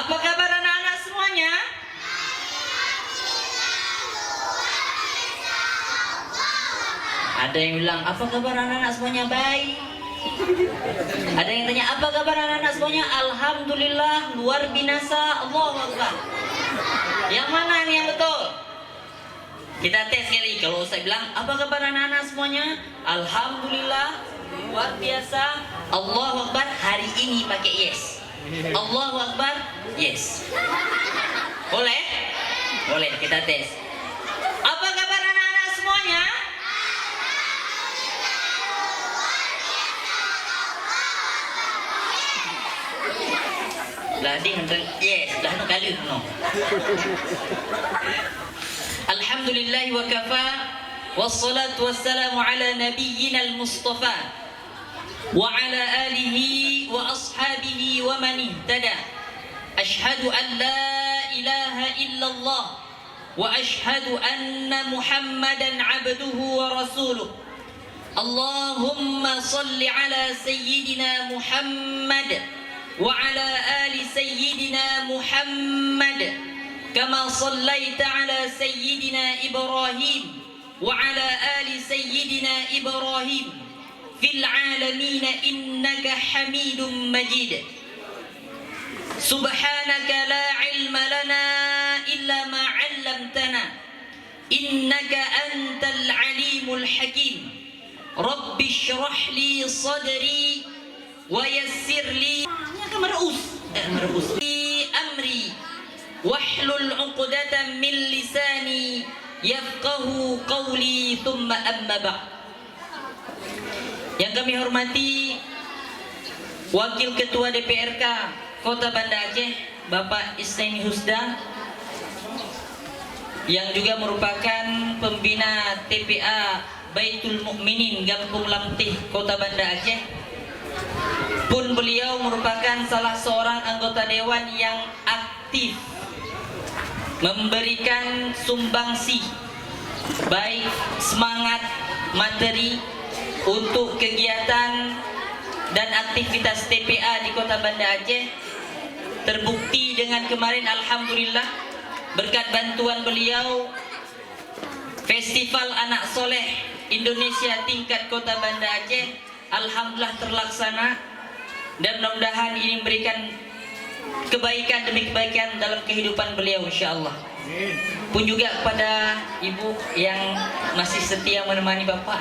Apa kabar anak-anak semuanya? Ada yang bilang, apa kabar anak-anak semuanya? Baik. Ada yang tanya, apa kabar anak-anak semuanya? Alhamdulillah, luar binasa, Allahu Akbar. Yang mana nih yang betul? Kita tes kali. Kalau saya bilang, apa kabar anak-anak semuanya? Alhamdulillah, luar biasa, Allahu Akbar. Hari ini pakai yes. Allahu Akbar, yes. Boleh? Boleh, kita tes. Apa kabar anak-anak semuanya? Lah dia hendak yes, dah nak kali no. Alhamdulillah wa kafa wassalatu wassalamu ala nabiyyina al-mustafa wa ala alihi wa ashabihi wa man ihtada. Ashhadu an la ilaha illallah wa ashhadu anna Muhammadan abduhu wa rasuluh. Allahumma salli ala sayyidina Muhammad وعلى آل سيدنا محمد كما صليت على سيدنا إبراهيم وعلى آل سيدنا إبراهيم في العالمين إنك حميد مجيد سبحانك لا علم لنا إلا ما علمتنا إنك أنت العليم الحكيم رب اشرح لي صدري ويسر لي مرؤوس أمري واحلل عقدة من لساني يفقه قولي ثم أما بعد. Yang kami hormati Wakil Ketua DPRK Kota Banda Aceh Bapak Isnaini Husda, yang juga merupakan pembina TPA Baitul Mukminin Gampung Lamtih Kota Banda Aceh. Pun beliau merupakan salah seorang anggota dewan yang aktif memberikan sumbangsi baik semangat materi untuk kegiatan dan aktivitas TPA di Kota Banda Aceh. Terbukti dengan kemarin alhamdulillah berkat bantuan beliau Festival Anak Soleh Indonesia tingkat Kota Banda Aceh alhamdulillah terlaksana, dan mudah-mudahan ini memberikan kebaikan demi kebaikan dalam kehidupan beliau insyaallah. Pun juga kepada ibu yang masih setia menemani bapak.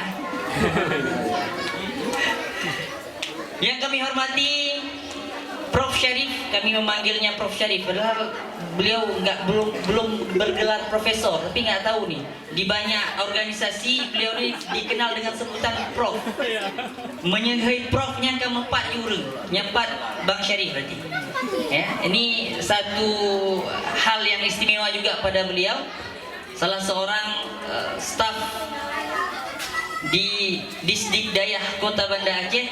Yang kami hormati Prof Syarif, kami memanggilnya Prof Syarif padahal beliau belum bergelar profesor, tapi nggak tahu nih di banyak organisasi beliau ini dikenal dengan sebutan Prof. Menyentuh Profnya ke Pak Yureng, nyepat Bang Syarif berarti. Ya, ini satu hal yang istimewa juga pada beliau, salah seorang staf di Disdikdayah Kota Banda Aceh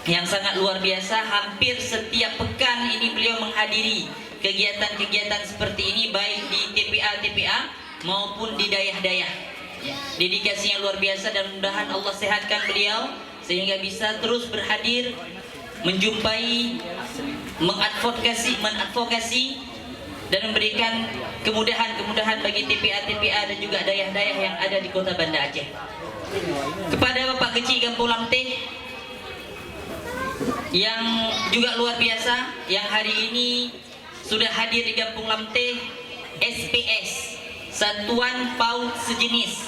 yang sangat luar biasa. Hampir setiap pekan ini beliau menghadiri kegiatan-kegiatan seperti ini baik di TPA maupun di dayah-dayah. Ya, dedikasinya luar biasa dan mudah-mudahan Allah sehatkan beliau sehingga bisa terus berhadir, menjumpai, mengadvokasi dan memberikan kemudahan bagi TPA dan juga dayah-dayah yang ada di Kota Banda Aceh. Kepada Bapak Kecil Gampung Lamtih yang juga luar biasa, yang hari ini sudah hadir di Gampung Lamtih, SPS Satuan PAUD Sejenis,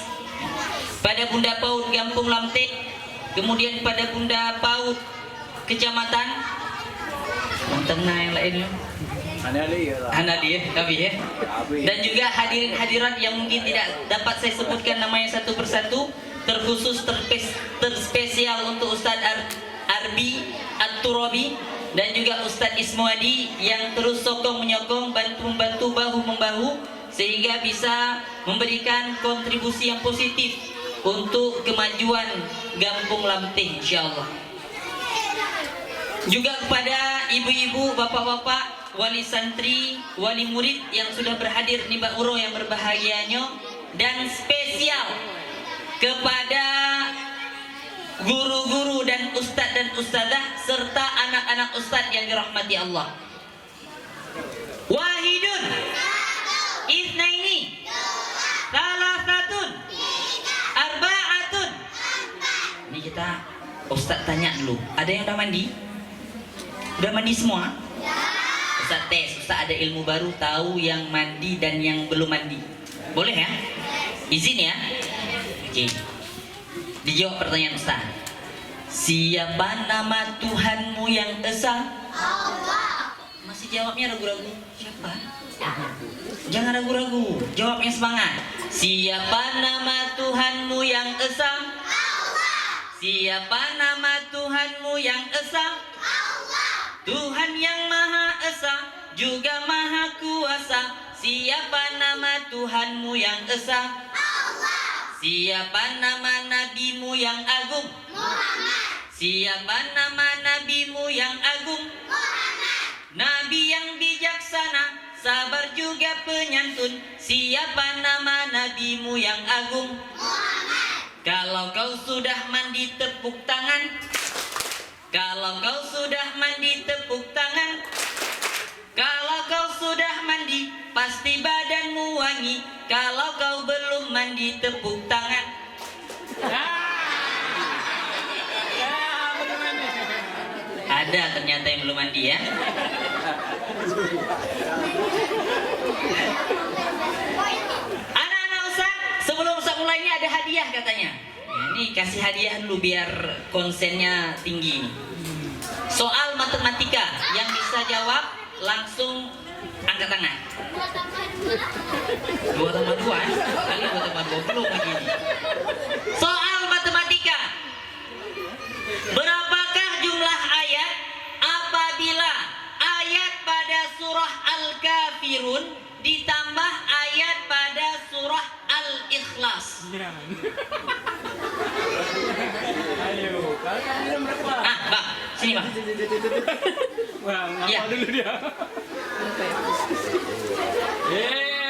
pada Bunda PAUD Gampung Lamtih, kemudian pada Bunda PAUD Kecamatan Tengah yang lainnya Hanadi kami ya, dan juga hadirin-hadirat yang mungkin tidak dapat saya sebutkan namanya satu persatu, terkhusus terspesial untuk Ustadz Arbi At-Turabi dan juga Ustadz Ismuadi yang terus sokong menyokong, bantu bahu-membahu sehingga bisa memberikan kontribusi yang positif untuk kemajuan Gampung Lamtih insyaallah. Juga kepada ibu-ibu, bapak-bapak, wali santri, wali murid yang sudah berhadir di Mbak Uro yang berbahagianya, dan spesial kepada guru-guru dan ustadz dan ustadzah serta anak-anak ustadz yang dirahmati Allah. kita, Ustadz tanya dulu, ada yang udah mandi? Udah mandi semua? Ustadz tes, Ustadz ada ilmu baru, tahu yang mandi dan yang belum mandi. Boleh ya? Izin ya? Oke. Dijawab pertanyaan Ustadz. Siapa nama Tuhanmu yang esa? Allah. Masih jawabnya ragu-ragu. Siapa? Jangan ragu-ragu, jawabnya semangat. Siapa nama Tuhanmu yang esa? Allah. Siapa nama Tuhanmu yang esa? Allah. Tuhan yang Maha Esa juga Maha Kuasa. Siapa nama Tuhanmu yang esa? Allah. Siapa nama nabimu yang agung? Muhammad. Siapa nama nabimu yang agung? Muhammad. Nabi yang bijaksana, sabar juga penyantun. Siapa nama nabimu yang agung? Muhammad. Kalau kau sudah mandi tepuk tangan. Kalau kau sudah mandi tepuk tangan. Kalau kau sudah mandi pasti badanmu wangi. Kalau kau belum mandi tepuk tangan. Ada ternyata yang belum mandi ya. Anak-anak Ustaz, sebelum Ustaz mulai ini ada hadiah katanya. Ini kasih hadiah dulu biar konsennya tinggi. Soal matematika yang bisa jawab langsung angkat tangan. 2 tambah 2 kali 2 tambah 20 begini. Soal matematika. Berapakah jumlah ayat apabila ayat pada surah Al-Kafirun ditambah ayat pada surah Al-Ikhlas? Ayo, kalian berapa? Bang, sini bang. Wah, ngapa Ya. dulu dia?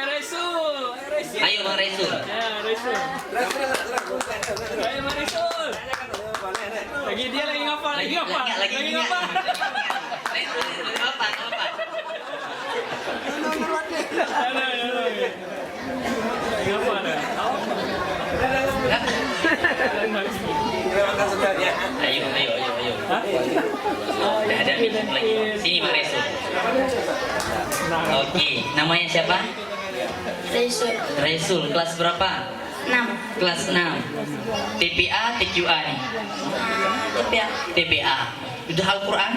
Resul, Resul. Ayo bang Resul. Ya, Resul. Ayo Bang Resul. Lagi dia lagi ngapa? Lagi ngapa? Lagi ngapa? Resul, apa? Lagi ngapa dah? Ayo. Hah? Udah ada minum lagi. Sini bang Resul. Oke, namanya siapa? Resul, kelas berapa? 6. Kelas 6. TPA, TQA nih? TPA. Sudah Al-Quran?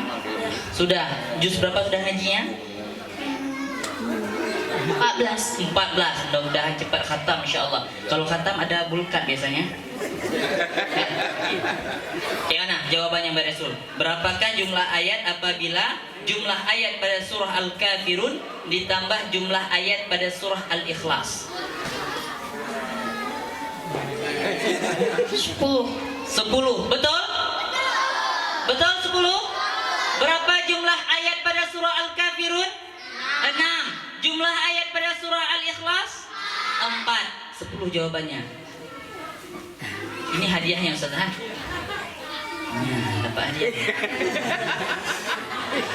Sudah. Juz berapa sudah ngajinya? 14. 14. Mudah-mudahan cepat khatam insyaallah. Kalau khatam ada bulkat biasanya. Gimana jawabannya Mbak Resul? Berapakah jumlah ayat apabila jumlah ayat pada surah Al-Kafirun ditambah jumlah ayat pada surah Al-Ikhlas? 10. Betul? Betul 10? Berapa jumlah ayat pada surah Al-Kafirun? 6. Jumlah ayat pada surah Al-Ikhlas? 4. 10 jawabannya. Ini hadiahnya Ustaz. Nah, dapat hadiah.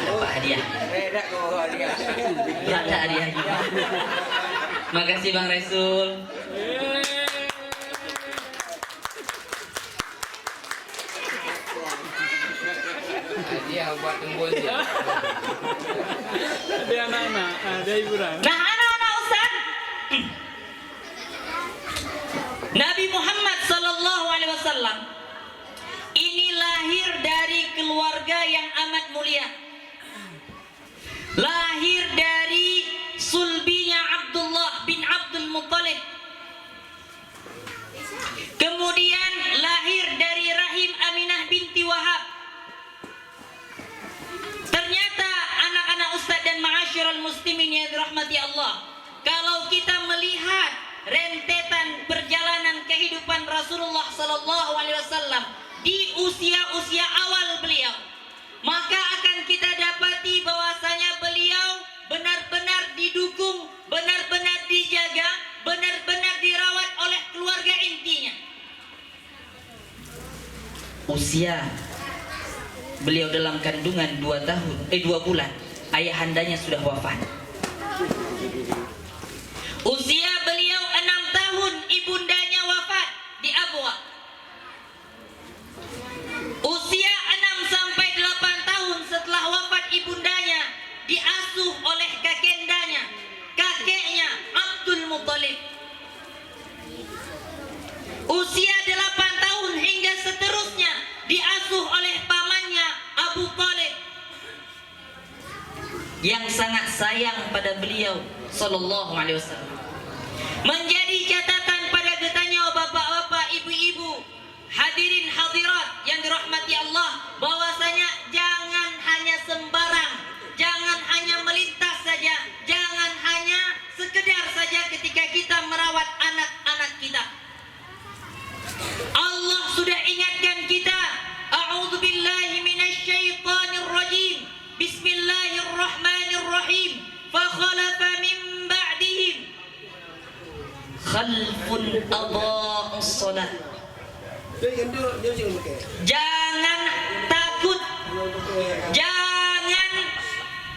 Dapat hadiah. Berat tak hadiahnya? Makasih Bang Resul. Hadiah buat tembus dia. Ada anak-anak, ada hiburan. Nah anak-anak Ustaz, Nabi Muhammad SAW ini lahir dari keluarga yang amat mulia. Lahir dari sulbinya Abdullah bin Abdul Muttalib. Kemudian lahir dari rahim Aminah binti Wahab. Ternyata anak-anak Ustadz dan ma'asyiral muslimin yang dirahmati Allah, kalau kita melihat rentetan perjalanan kehidupan Rasulullah SAW di usia-usia awal beliau, maka akan kita dapati bahwasanya beliau benar-benar didukung, benar-benar dijaga, benar-benar dirawat oleh keluarga intinya. Usia beliau dalam kandungan 2 bulan, ayahandanya sudah wafat. Usia beliau 6 tahun, ibundanya wafat di Abwa. yang sangat sayang pada beliau sallallahu alaihi wasallam. Menjadi catatan pada getanya bapak-bapak, ibu-ibu, hadirin hadirat yang dirahmati Allah, bahwasanya jangan hanya sembarang, jangan hanya melintas saja, jangan hanya sekedar saja ketika kita merawat anak-anak kita. Allah sudah ingatkan kita, a'udzubillahi minasyaitonir rajim. Bismillahirrahmanirrahim. Fa khalafa min ba'dihim khalfun adha'us shalah. Jangan takut, jangan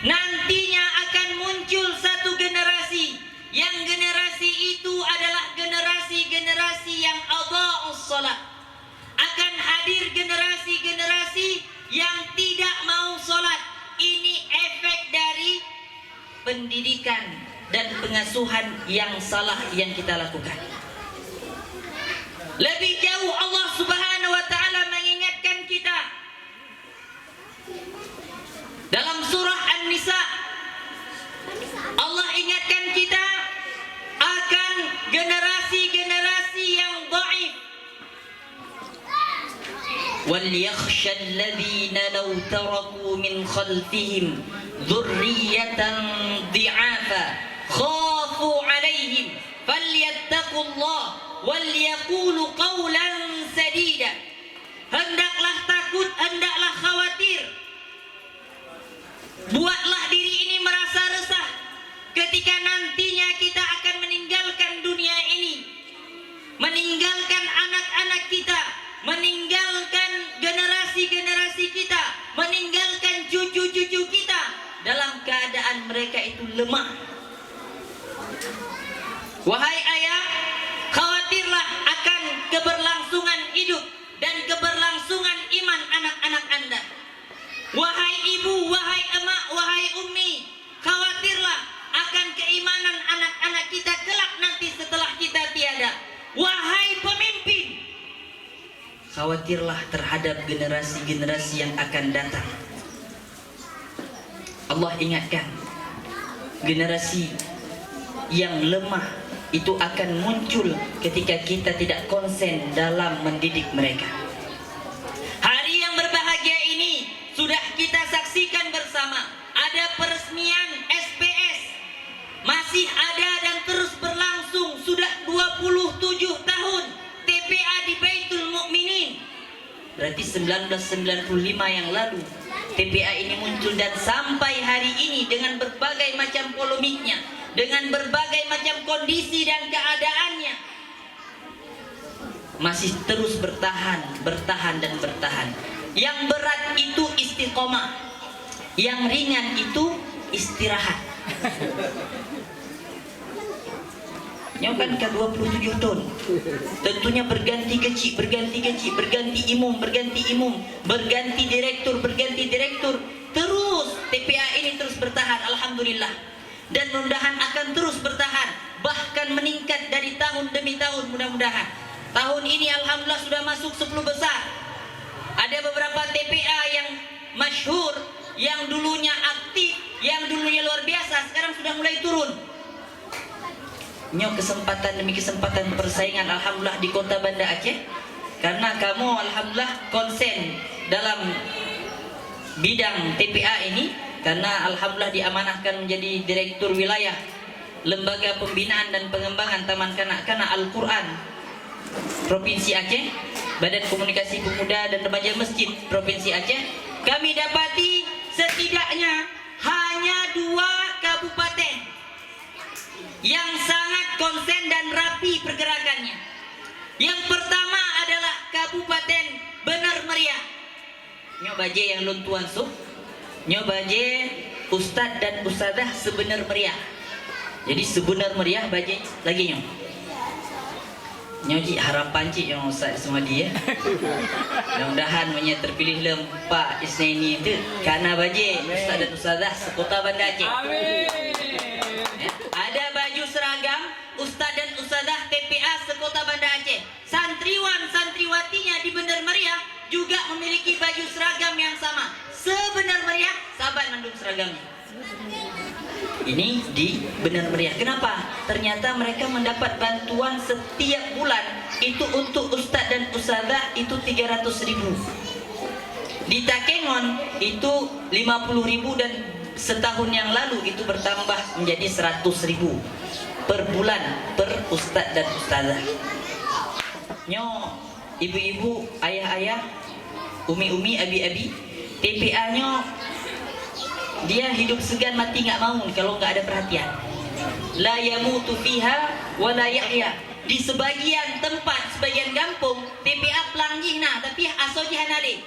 nantinya akan muncul satu generasi, yang generasi itu adalah generasi-generasi yang adha'us shalah. Akan hadir generasi-generasi yang tidak mau sholat. Ini efek dari pendidikan dan pengasuhan yang salah yang kita lakukan. Lebih jauh Allah Subhanahu wa taala mengingatkan kita dalam surah An-Nisa. Allah ingatkan kita akan generasi-generasi yang dhaif. وَلْيَخْشَ الَّذِينَ لَوْ تَرَكُوا مِنْ خَلْفِهِمْ ذُرِّيَّةً ضِعَافًا خَافُوا عَلَيْهِمْ فَلْيَتَّقُوا اللَّهَ وَلْيَقُولُوا قَوْلًا سَدِيدًا. Hendaklah takut, hendaklah khawatir. Buatlah diri ini merasa resah ketika nantinya kita akan meninggalkan dunia ini, meninggalkan anak-anak kita, meninggalkan generasi-generasi kita, meninggalkan cucu-cucu kita dalam keadaan mereka itu lemah. Wahai ayah, khawatirlah akan keberlangsungan hidup dan keberlangsungan iman anak-anak Anda. Wahai ibu, wahai emak, wahai ummi, khawatirlah akan keimanan anak-anak kita kelak nanti setelah kita tiada. Wahai pemimpin, khawatirlah terhadap generasi-generasi yang akan datang. Allah ingatkan, generasi yang lemah itu akan muncul ketika kita tidak konsen dalam mendidik mereka. Hari yang berbahagia ini sudah kita saksikan bersama. Ada peresmian SPS, masih ada dan terus berlangsung sudah 27 tahun TPA di Baitul Mukminin. Berarti 1995 yang lalu TPA ini muncul, dan sampai hari ini dengan berbagai macam polemiknya, dengan berbagai macam kondisi dan keadaannya, masih terus bertahan dan bertahan. Yang berat itu istiqomah, yang ringan itu istirahat. Nyokan ke 27 tahun, tentunya berganti gaji, berganti imum, berganti direktur, terus TPA ini terus bertahan, alhamdulillah, dan mudah-mudahan akan terus bertahan, bahkan meningkat dari tahun demi tahun. Mudah-mudahan tahun ini alhamdulillah sudah masuk 10 besar. Ada beberapa TPA yang masyhur, yang dulunya aktif, yang dulunya luar biasa, sekarang sudah mulai turun. Kesempatan demi kesempatan persaingan alhamdulillah di kota Banda Aceh, karena kamu alhamdulillah konsen dalam bidang TPA ini, karena alhamdulillah diamanahkan menjadi direktur wilayah Lembaga Pembinaan dan Pengembangan Taman Kanak-kanak Al-Quran Provinsi Aceh, Badan Komunikasi Pemuda dan Remaja Masjid Provinsi Aceh. Kami dapati setidaknya hanya 2 kabupaten yang sangat konsen dan rapi pergerakannya. Yang pertama adalah Kabupaten Bener Meriah. Nyobaje yang luntuan suh, nyobaje Ustadz dan Ustadzah sebenar meriah. Jadi sebenar meriah baje lagi nyo. Nyoji harapan cik yang Ustadz semua dia. Mudah-mudahan terpilih lempak isneni itu karena baje Ustadz dan Ustadzah sekota Banda Aceh. Amin. Ada baju seragam Ustadz dan Ustadzah TPA sekota Banda Aceh. Santriwan santriwatinya di Bener Meriah juga memiliki baju seragam yang sama. Sebenar meriah martabat mandung seragamnya. Ini di Benar Meriah. Kenapa? Ternyata mereka mendapat bantuan setiap bulan itu untuk ustadz dan ustadzah itu 300.000. Di Takengon itu 50.000 dan setahun yang lalu itu bertambah menjadi 100.000 per bulan per ustadz dan ustadzah. Nyo, ibu-ibu, ayah-ayah, umi-umi, abi-abi, TPA-nya dia hidup segan mati nggak mau kalau nggak ada perhatian. La yamutu fiha wa la yahya. Di sebagian tempat, sebagian kampung TPA pelanggih nah, tapi asojihan ale.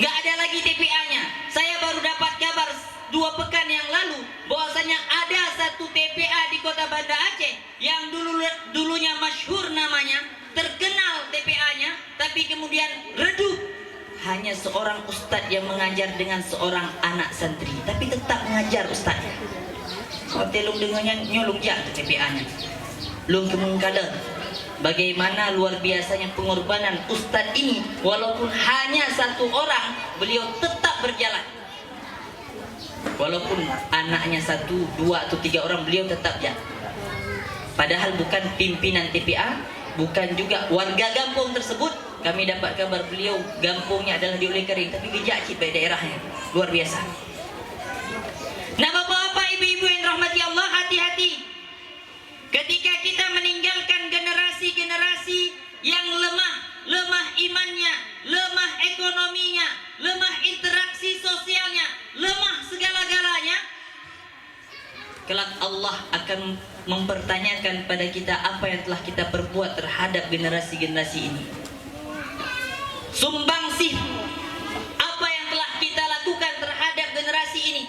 Nggak ada lagi TPA-nya. Saya baru dapat kabar 2 pekan yang lalu bahwasanya ada satu TPA di kota Banda Aceh yang dulunya masyhur namanya, terkenal TPA-nya, tapi kemudian redup. Hanya seorang ustadz yang mengajar dengan seorang anak santri, tapi tetap mengajar ustadznya. Hotelung dengannya nyolong jak TPA-nya. Lung kemungkala. Bagaimana luar biasanya pengorbanan ustadz ini, walaupun hanya 1 orang, beliau tetap berjalan. Walaupun anaknya 1, 2 atau 3 orang, beliau tetap jalan. Padahal bukan pimpinan TPA, bukan juga warga kampung tersebut. Kami dapat kabar beliau kampungnya adalah di Oleh Kering, tapi bijak cik baik daerahnya, luar biasa. Nah bapak-bapak, ibu-ibu yang rahmati Allah, hati-hati ketika kita meninggalkan generasi-generasi yang lemah imannya, lemah ekonominya, lemah interaksi sosialnya, lemah segala-galanya. Kelak Allah akan mempertanyakan pada kita apa yang telah kita perbuat terhadap generasi-generasi ini. Sumbangsih apa yang telah kita lakukan terhadap generasi ini,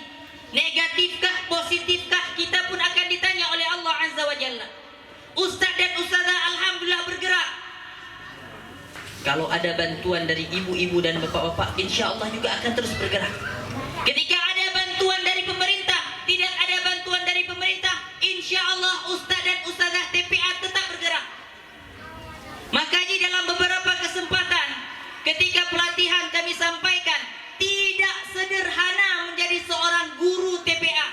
negatifkah, positifkah, kita pun akan ditanya oleh Allah Azza wa Jalla. Ustadz dan ustadzah alhamdulillah bergerak. Kalau ada bantuan dari ibu-ibu dan bapak-bapak, insya Allah juga akan terus bergerak. Ketika ada bantuan dari pemerintah, tidak ada bantuan dari pemerintah, insya Allah ustadz dan ustadzah TPA tetap bergerak. Makanya dalam beberapa kesempatan ketika pelatihan kami sampaikan, tidak sederhana menjadi seorang guru TPA.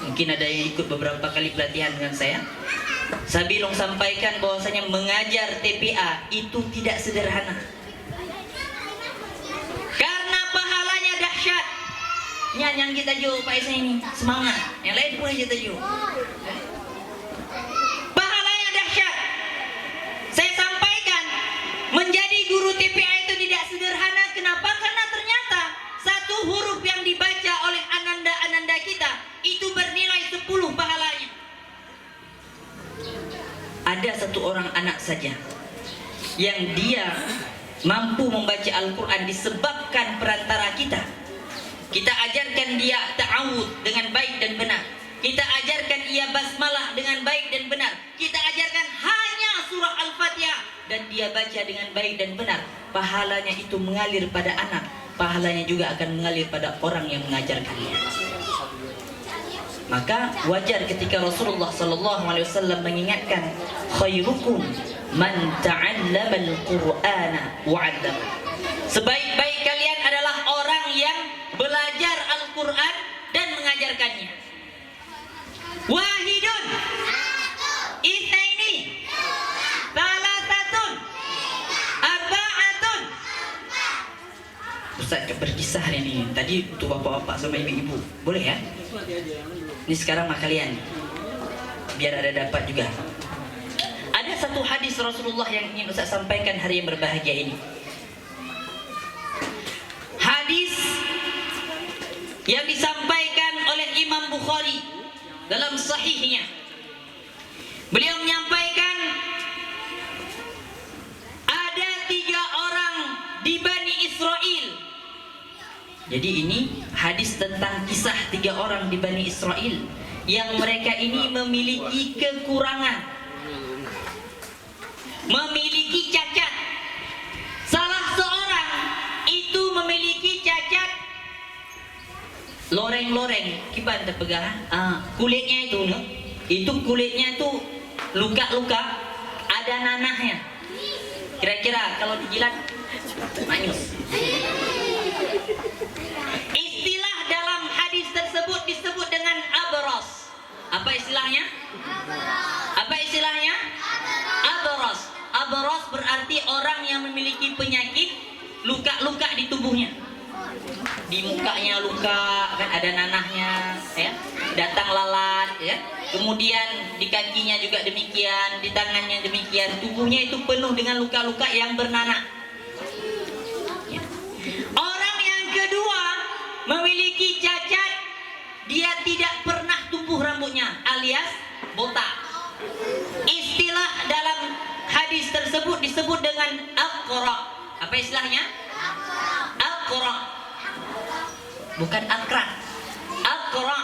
Mungkin ada yang ikut beberapa kali pelatihan dengan saya. Saya bilang sampaikan bahwasanya mengajar TPA itu tidak sederhana. Karena pahalanya dahsyat. Yang kita jual Pak Isa ini semangat, yang lain pun kita jual. Pahalanya dahsyat. Saya sampaikan, menjadi guru TPA itu tidak sederhana. Kenapa? Karena ternyata 1 huruf yang dibaca oleh ananda-ananda kita itu bernilai 10 pahalanya. Ada 1 orang anak saja yang dia mampu membaca Al-Quran disebabkan perantara kita. Kita ajarkan dia ta'awud dengan baik dan benar. Kita ajarkan ia basmalah dengan baik dan benar. Kita ajarkan hanya surah Al-Fatihah dan dia baca dengan baik dan benar. Pahalanya itu mengalir pada anak, pahalanya juga akan mengalir pada orang yang mengajarkannya. Maka wajar ketika Rasulullah SAW mengingatkan, khairukum man ta'allama al-Qur'ana wa 'allama. Sebaik-baik kalian adalah orang yang belajar Al-Quran dan mengajarkannya. Wahidun, itsnaini, thalathatun, arba'atun. Ustaz berkisah ini tadi untuk bapak-bapak sama ibu-ibu, boleh ya? Ini sekarang mah kalian, biar ada dapat juga. Ada 1 hadis Rasulullah yang ingin Ustaz sampaikan hari yang berbahagia ini. Hadis yang disampaikan oleh Imam Bukhari dalam sahihnya. Beliau menyampaikan ada 3 orang di Bani Israel. Jadi ini hadis tentang kisah 3 orang di Bani Israel yang mereka ini memiliki kekurangan, memiliki cacat. Salah seorang itu memiliki cacat loreng-loreng, kiban terpegang. Kulitnya itu kulitnya itu luka-luka, ada ada nanahnya. Kira-kira kalau dijilat manyus. Istilah dalam hadis tersebut disebut dengan abros. Apa istilahnya? Apa istilahnya? Abros. Abros berarti orang yang memiliki penyakit luka-luka di tubuhnya. Di mukanya luka, kan ada nanahnya, ya. Datang lalat, ya. Kemudian di kakinya juga demikian, di tangannya demikian. Tubuhnya itu penuh dengan luka-luka yang bernanah. Ya. Orang yang kedua memiliki cacat, dia tidak pernah tumbuh rambutnya, alias botak. Istilah dalam hadis tersebut disebut dengan aqra. Apa istilahnya? Aqra. Bukan akra. Aqra.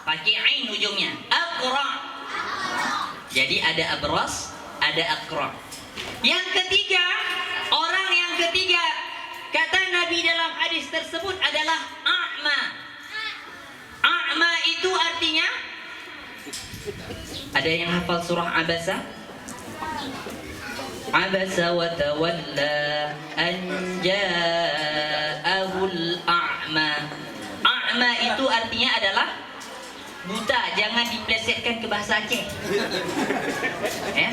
Pakai ain ujungnya. Aqra. Jadi ada abros, ada aqra. Yang ketiga, orang yang ketiga, kata Nabi dalam hadis tersebut adalah a'ma. A'ma itu artinya, ada yang hafal surah Abasa? Abasa wa tawalla an ja'ahul a'ma. A'ma itu artinya adalah buta. Jangan diplesetkan ke bahasa Aceh. Ya.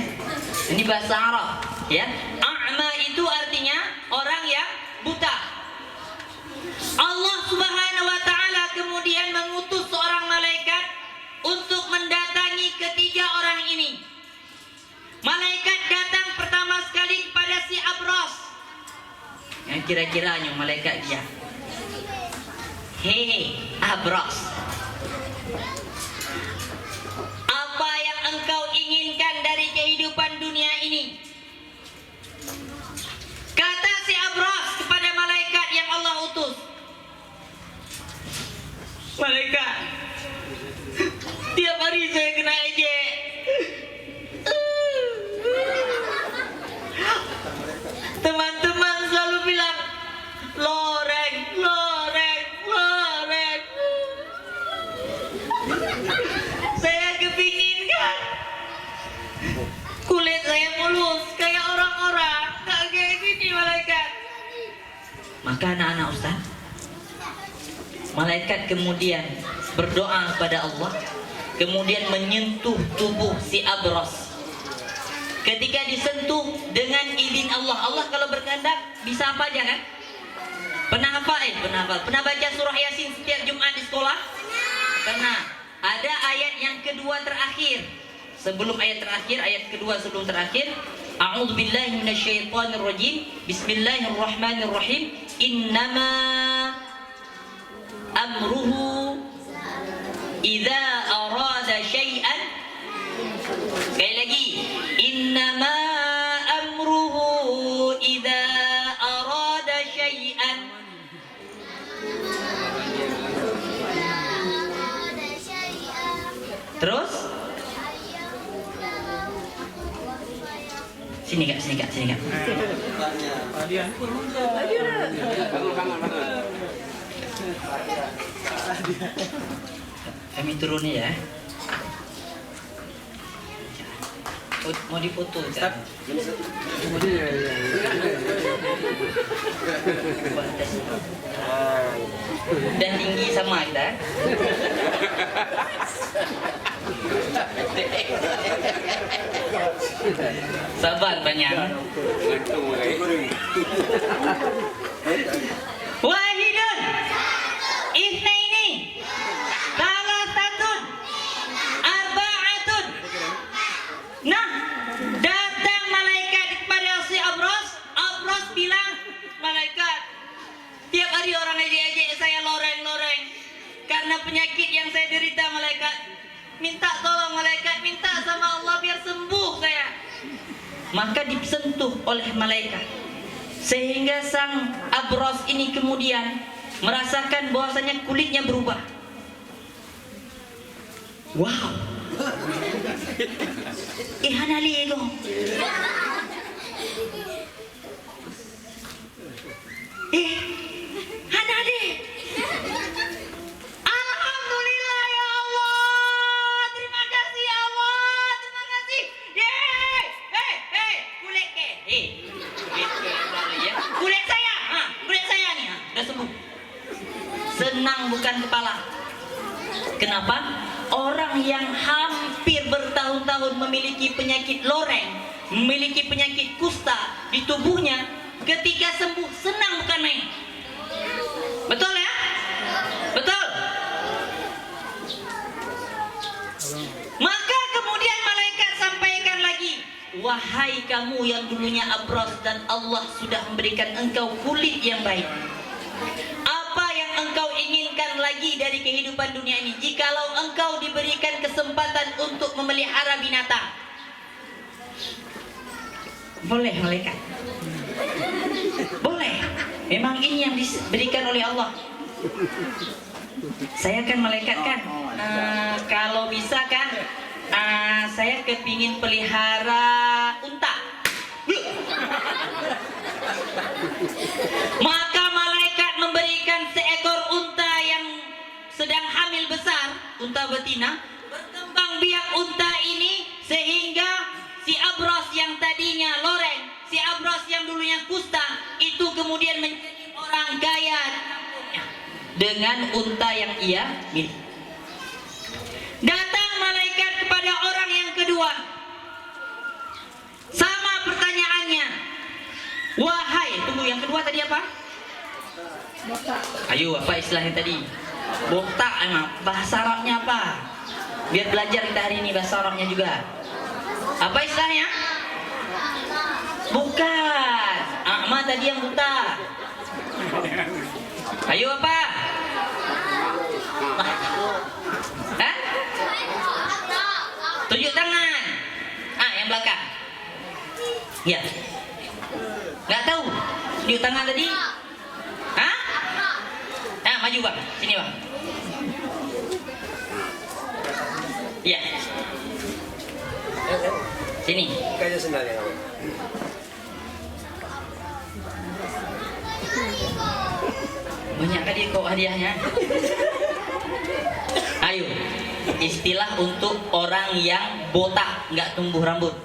Ini bahasa Arab, ya. A'ma itu artinya orang yang buta. Allah Subhanahu wa taala kemudian mengutus seorang malaikat untuk mendatangi ketiga orang ini. Malaikat datang pertama sekali kepada si Abros. Yang kira-kiranya malaikat dia. Hei Abros, apa yang engkau inginkan dari kehidupan dunia ini? Kata si Abros kepada malaikat yang Allah utus. Malaikat, tiap hari saya kena ejek. Teman-teman selalu bilang, loreng, loreng, loreng. Saya kepingin kan kulit saya mulus kayak orang-orang, gak kayak gini malaikat. Maka anak-anak Ustaz, malaikat kemudian berdoa kepada Allah, kemudian menyentuh tubuh si Abros. Ketika disentuh dengan izin Allah, Allah kalau berkehendak bisa apa aja kan? Pernah hafal? Pernah baca surah Yasin setiap Jumat di sekolah? Pernah. Ada ayat yang kedua terakhir. Sebelum ayat terakhir, ayat kedua sebelum terakhir. A'udzubillahi minasyaitonirrajim. Bismillahirrahmanirrahim. Innama amruhu idza arada syai'an. Sekali lagi, innama amruhu idza arada syai'an. Terus sini kak. Kami turun ya. Mau difoto kan? Dan tinggi sama kita. Sabar banyak. Wahidun, ithnaini, thalathatun, arba'atun. Nah, datang malaikat kepada si Abros. Abros bilang, malaikat, tiap hari orang ejek-ejek saya loreng-loreng karena penyakit yang saya derita malaikat. Minta tolong malaikat, minta sama Allah biar sembuh saya. Maka disentuh oleh malaikat, sehingga sang Abros ini kemudian merasakan bahwasanya kulitnya berubah. Wow. Ihanaligo. Hanade. Alhamdulillah ya Allah. Terima kasih ya Allah. Terima kasih. Yeay. Ya. Kulit saya, kulit saya nih, udah sembuh. Senang bukan kepala. Kenapa? Orang yang hampir bertahun-tahun memiliki penyakit loreng, memiliki penyakit kusta di tubuhnya, ketika sembuh senang bukan main. Betul ya? Betul. Maka kemudian malaikat sampaikan lagi, wahai kamu yang dulunya abros dan Allah sudah memberikan engkau kulit yang baik. Apa yang engkau inginkan lagi dari kehidupan dunia ini? Jikalau engkau diberikan kesempatan untuk memelihara binatang. Boleh malaikat? Boleh. Memang ini yang diberikan oleh Allah. Saya kan malaikat kan, kalau bisa kan, saya kepingin pelihara unta. Maka malaikat memberikan seekor unta yang sedang hamil besar, unta betina, berkembang biak unta ini sehingga si abros yang tadinya loreng, si abros yang dulunya kusta, itu kemudian menjadi orang kaya dengan unta yang ia miliki. Datang malaikat kepada orang yang kedua. Sama pertanyaannya. Wahai, tunggu, yang kedua tadi apa? Botak. Ayo, apa istilahnya tadi? Botak emang. Bahasa Arabnya apa? Biar belajar kita hari ini bahasa Arabnya juga. Apa istilahnya? Bukan. A'ma tadi yang buta. Ayo apa? Hah? Tunjuk tangan. Yang belakang. Ya. Nggak tahu. Tunjuk tangan tadi. Hah? Maju bang. Sini bang. Ya. Sini. Kayaknya sendalnya. Banyak kali kok hadiahnya. Ayo, istilah untuk orang yang botak, nggak tumbuh rambut.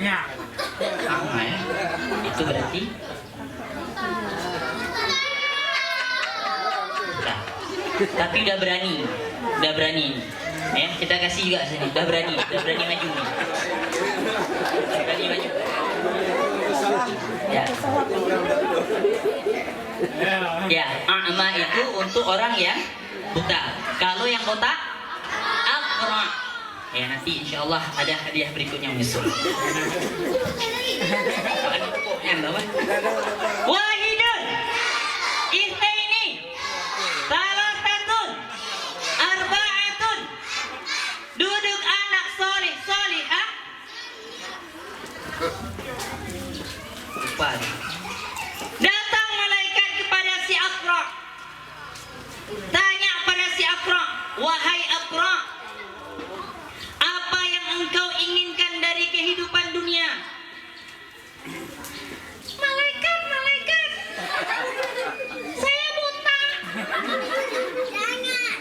Ya. Itu berarti. Nah, tapi udah berani. Ya, kita kasih juga sini. Udah berani maju nih. Berani maju. Ya. Ya, a'ma itu untuk orang yang buta. Kalau yang botak, aqra. Ya, nanti insya Allah ada hadiah berikutnya menyusul. Wahidun, ithnaini, thalathatun, arba'atun. Duduk anak soleh, solihah. Lupa nih. Datang malaikat kepada si Aqra. Tanya pada si Aqra, wahai Aqra, apa yang engkau inginkan dari kehidupan dunia? Malaikat, saya buta. Jangan.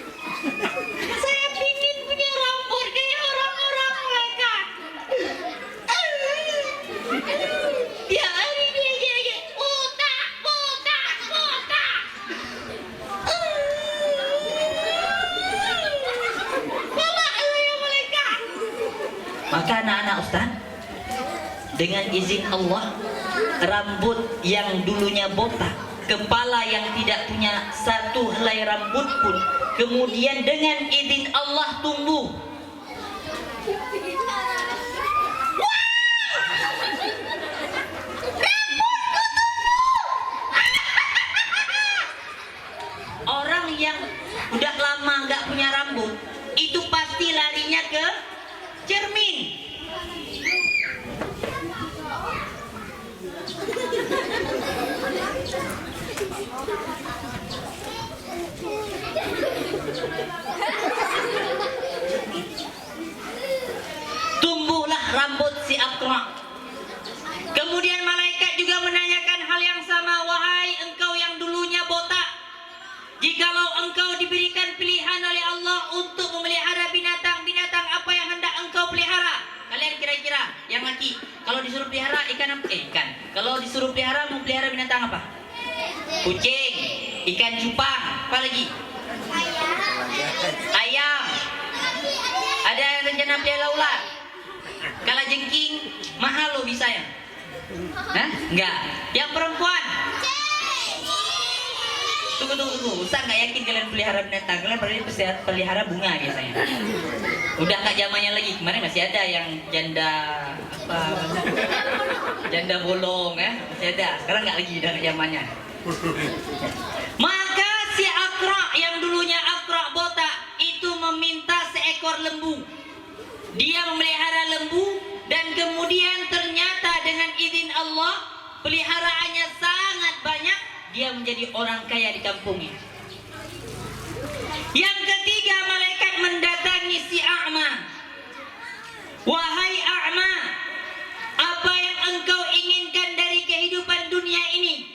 Saya ingin punya rambut kayak orang-orang malaikat. Ya, ini buta. Maka anak-anak Ustaz, dengan izin Allah, rambut yang dulunya botak, kepala yang tidak punya satu helai rambut pun, kemudian dengan izin Allah tumbuh. Orang yang udah lama nggak punya rambut, itu pasti larinya ke cermin. Tumbuhlah rambut si Aqra. Kemudian malaikat juga menanyakan hal yang sama, wahai engkau yang dulunya botak, jikalau engkau diberikan pilihan oleh Allah untuk memelihara binatang apa yang hendak engkau pelihara? Kalian kira-kira yang laki, kalau disuruh pelihara ikan ikan apa? Ikan. Kalau disuruh pelihara, mau pelihara binatang apa? Kucing, ikan cupang, apa lagi? Ayam. Ada yang rencana pelihara ular? Kalau jengking, mahal loh bisa ya? Hah? Enggak. Yang perempuan? Tunggu. Ustaz nggak yakin kalian pelihara binatang. Kalian pelihara bunga biasanya. Udah nggak zamannya lagi. Kemarin masih ada yang janda apa? Janda bolong ya, masih ada. Sekarang nggak lagi, udah nggak zamannya. Maka si Aqra yang dulunya Aqra botak itu meminta seekor lembu. Dia memelihara lembu dan kemudian ternyata dengan izin Allah peliharaannya sangat banyak. Dia menjadi orang kaya di kampungnya. Yang ketiga, malaikat mendatangi si A'ma. Wahai A'ma, apa yang engkau inginkan dari kehidupan dunia ini?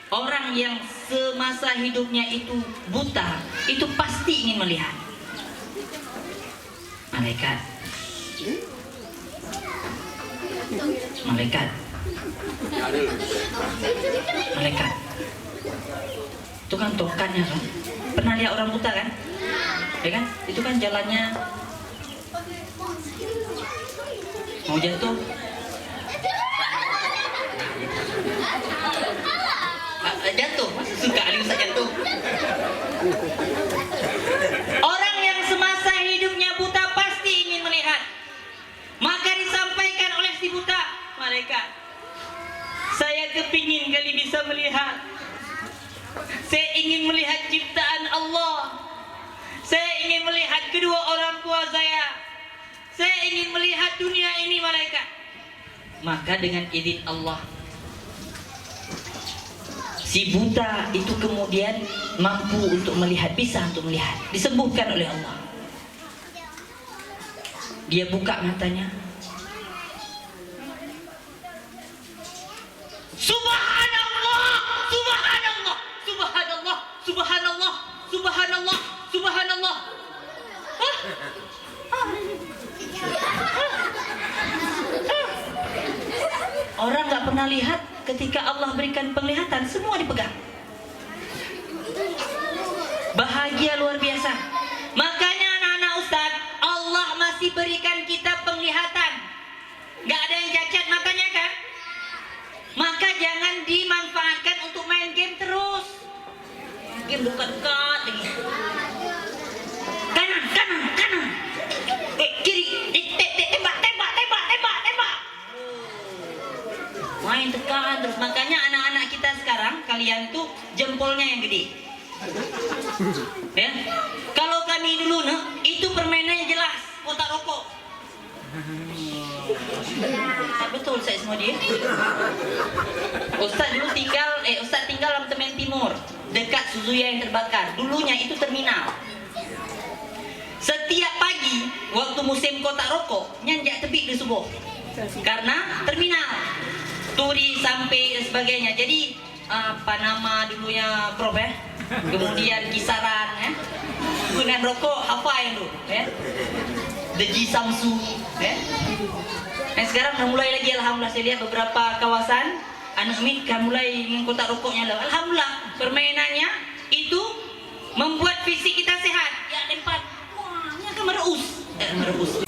Orang yang semasa hidupnya itu buta, itu pasti ingin melihat. Malaikat. Itu kan tongkatnya kan. Pernah lihat orang buta kan? Ya kan? Itu kan jalannya mau jatuh. Jatuh, suka Ustaz jatuh. Orang yang semasa hidupnya buta pasti ingin melihat. Maka disampaikan oleh si buta, malaikat, saya kepingin kali bisa melihat. Saya ingin melihat ciptaan Allah. Saya ingin melihat kedua orang tua saya. Saya ingin melihat dunia ini, malaikat. Maka dengan izin Allah, si buta itu kemudian mampu untuk melihat, bisa untuk melihat, disembuhkan oleh Allah. Dia buka matanya. Subhanallah, subhanallah, subhanallah, subhanallah, subhanallah, subhanallah. Hah? Orang nggak pernah lihat, ketika Allah berikan penglihatan, semua dipegang. Bahagia luar biasa. Makanya anak-anak Ustaz, Allah masih berikan kita penglihatan. Nggak ada yang cacat matanya kan? Maka jangan dimanfaatkan untuk main game terus. Game dekat-dekat lagi. Kanan. Kiri. Tembak. Main tekan terus. Makanya anak-anak kita sekarang, kalian tuh jempolnya yang gede. Ya. Kalau kami dulu itu permainannya jelas, kotak rokok. Betul saya semua dia. Ustaz dulu tinggal Temen Timur, dekat Suzuya yang terbakar. Dulunya itu terminal. Setiap pagi waktu musim kotak rokok, nyanjak tebik di subuh. Karena terminal. Turi sampai dan sebagainya. Jadi apa nama dulunya Prof ya? Kemudian kisaran ya. Gunakan rokok apa yang dulu ya? Deji Samsu ya. Dan sekarang udah mulai lagi, alhamdulillah saya lihat beberapa kawasan anak kan mulai ingin kotak rokoknya lah. Alhamdulillah permainannya itu membuat fisik kita sehat. Ya tempat, wah ini akan mereus